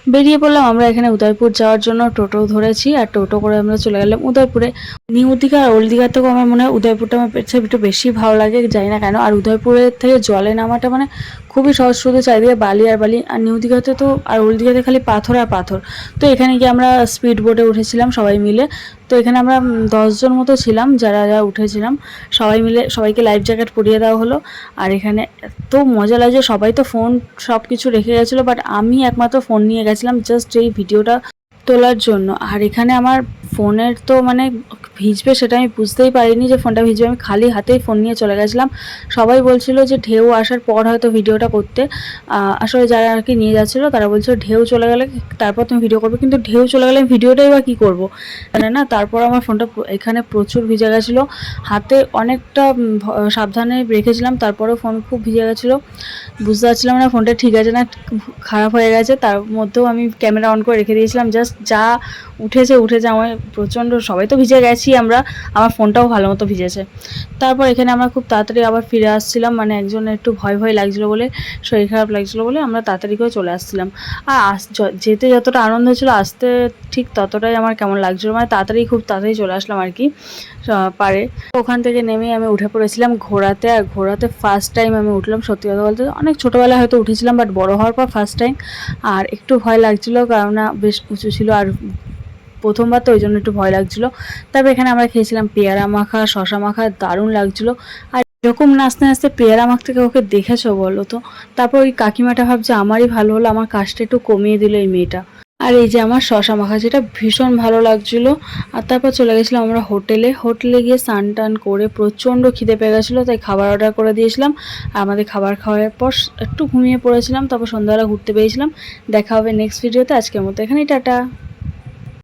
বেরিয়ে পড়লাম আমরা এখানে উদয়পুর যাওয়ার জন্য। টোটো ধরেছি আর টোটো করে আমরা চলে গেলাম উদয়পুরে। নিউ দীঘা আর ওল্ড দীঘার থেকেও আমার মনে হয় উদয়পুরটা আমার একটু বেশি ভালো লাগে, জানি না কেন। আর উদয়পুরের থেকে জলে নামাটা মানে খুবই সহজ, শুধু চারিদিকে বালি আর বালি। আর নিউ দীঘাতে তো আর ওল্ড দীঘাতে খালি পাথর আর পাথর। তো এখানে গিয়ে আমরা স্পিড বোটে উঠেছিলাম সবাই মিলে। তো এখানে আমরা 10 জন মতো ছিলাম যারা যারা উঠেছিলাম। সবাই মিলে সবাইকে লাইফ জ্যাকেট পরিয়ে দেওয়া হলো। আর এখানে এত মজা লাগছে, সবাই তো ফোন সব কিছু রেখে গেছিলো, বাট আমি একমাত্র ফোন নিয়ে গেছিলাম জাস্ট এই ভিডিওটা তোলার জন্য। আর এখানে আমার ফোনের তো মানে ভিজবে সেটা আমি বুঝতেই পারিনি যে ফোনটা ভিজবে, আমি খালি হাতেই ফোন নিয়ে চলে গেছিলাম। সবাই বলছিল যে ঢেউ আসার পর হয়তো ভিডিওটা করতে, আসলে যারা আর কি নিয়ে যাচ্ছিলো তারা বলছিল ঢেউ চলে গেলে তারপর তুমি ভিডিও করবে, কিন্তু ঢেউ চলে গেলে ভিডিওটাই বা কী করবো জানে না। তারপর আমার ফোনটা এখানে প্রচুর ভিজে গেছিলো, হাতে অনেকটা সাবধানে রেখেছিলাম, তারপরেও ফোন খুব ভিজে গেছিলো। বুঝতে পারছিলাম না ফোনটা ঠিক আছে না খারাপ হয়ে গেছে। তার মধ্যেও আমি ক্যামেরা অন করে রেখে দিয়েছিলাম, জাস্ট যা উঠেছে আমার প্রচণ্ড, সবাই তো ভিজে গেছি আমরা, আমার ফোনটাও ভালো মতো ভিজেছে। তারপর এখানে আমরা খুব তাড়াতাড়ি আবার ফিরে আসছিলাম, মানে একজনের একটু ভয় ভয় লাগছিলো বলে, শরীর খারাপ লাগছিলো বলে আমরা তাড়াতাড়ি করে চলে আসছিলাম। আর যেতে যতটা আনন্দ ছিল আসতে ঠিক ততটাই আমার কেমন লাগছিলো, মানে খুব তাড়াতাড়ি চলে আসলাম আর কি পারে। ওখান থেকে নেমে আমি উঠে পড়েছিলাম ঘোড়াতে। আর ঘোড়াতে ফার্স্ট টাইম আমি উঠলাম, সত্যি কথা বলতে অনেক ছোটোবেলায় হয়তো উঠেছিলাম, বাট বড় হওয়ার পর ফার্স্ট টাইম। আর একটু ভয় লাগছিলো কারণ বেশ উঁচু ছিল, আর প্রথমবার তো ওই জন্য একটু ভয় লাগছিলো। তারপর এখানে আমরা খেয়েছিলাম পেয়ারা মাখা, শশা মাখা, দারুণ লাগছিলো। আর এরকম নাচতে নাচতে পেয়ারা মাখতে ওকে দেখেছো বলো তো? তারপর ওই কাকিমাটা ভাবছে আমারই ভালো হলো, আমার কাজটা একটু কমিয়ে দিল এই মেয়েটা। আর এই যে আমার শশা মাখা, যেটা ভীষণ ভালো লাগছিলো। আর তারপর চলে গেছিলাম আমরা হোটেলে গিয়ে স্নান টান করে প্রচণ্ড খিদে পেয়ে গেছিলো, তাই খাবার অর্ডার করে দিয়েছিলাম। আর আমাদের খাবার খাওয়ার পর একটু ঘুমিয়ে পড়েছিলাম, তারপর সন্ধ্যাবেলা ঘুরতে পেয়েছিলাম। দেখা হবে নেক্সট ভিডিওতে, আজকের মতো এখানেই টাটা।